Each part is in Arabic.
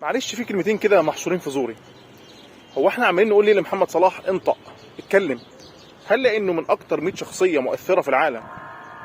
معلش في كلمتين كده محشورين في زوري. هو احنا عمالين نقول ليه لمحمد صلاح انطق اتكلم؟ هل لانه من اكتر 100 شخصيه مؤثره في العالم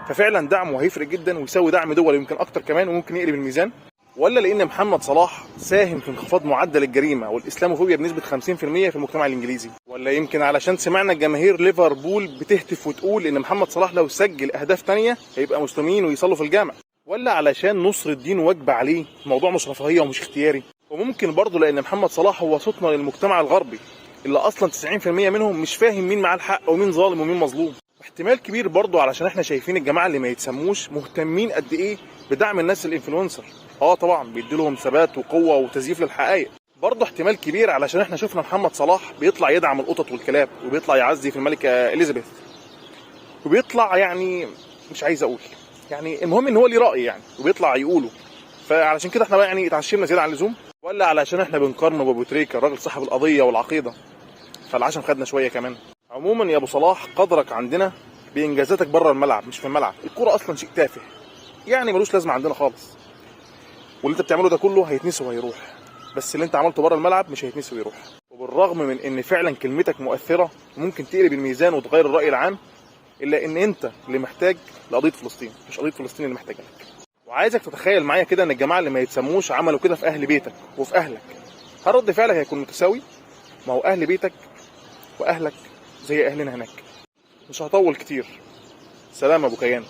ففعلا دعمه هيفرق جدا ويساوي دعم دول يمكن اكتر كمان وممكن يقلب الميزان؟ ولا لان محمد صلاح ساهم في انخفاض معدل الجريمه والاسلاموفوبيا بنسبه 50% في المجتمع الانجليزي؟ ولا يمكن علشان سمعنا جماهير ليفربول بتهتف وتقول ان محمد صلاح لو سجل اهداف تانية هيبقى مسلمين ويصلوا في الجامع؟ ولا علشان نصر الدين واجب عليه، الموضوع مش رفاهيه ومش اختياري؟ وممكن برضه لان محمد صلاح هو صوتنا للمجتمع الغربي اللي اصلا 90% منهم مش فاهم مين معاه الحق ومين ظالم ومين مظلوم. واحتمال كبير برضه علشان احنا شايفين الجماعه اللي ما يتسموش مهتمين قد ايه بدعم الناس الانفلونسر. طبعا بيديلهم ثبات وقوه وتزييف للحقائق. برضه احتمال كبير علشان احنا شفنا محمد صلاح بيطلع يدعم القطط والكلاب وبيطلع يعزي في الملكه اليزابيث وبيطلع يعني مش عايز اقول يعني المهم ان هو ليه راي يعني وبيطلع يقوله. فعلشان كده احنا بقى يعني اتعشمنا زياده عن اللزوم؟ ولا علشان احنا بنقارنه بابو تريكه الراجل صاحب القضيه والعقيده فالعشم خدنا شويه كمان؟ عموما يا ابو صلاح قدرك عندنا بانجازاتك بره الملعب مش في الملعب. الكوره اصلا شيء تافه يعني ملوش لازمه عندنا خالص، واللي انت بتعمله ده كله هيتنسي وهيروح، بس اللي انت عملته بره الملعب مش هيتنسي ويروح. وبالرغم من ان فعلا كلمتك مؤثره وممكن تقلب الميزان وتغير الراي العام، الا ان انت اللي محتاج لقضيه فلسطين مش قضيه فلسطين اللي محتاجه لك. وعايزك تتخيل معايا كده ان الجماعه اللي ما يتسموش عملوا كده في اهل بيتك وفي اهلك، هل رد فعلك هيكون متساوي؟ ما هو اهل بيتك واهلك زي اهلنا هناك. مش هطول كتير. سلام ابو كيان.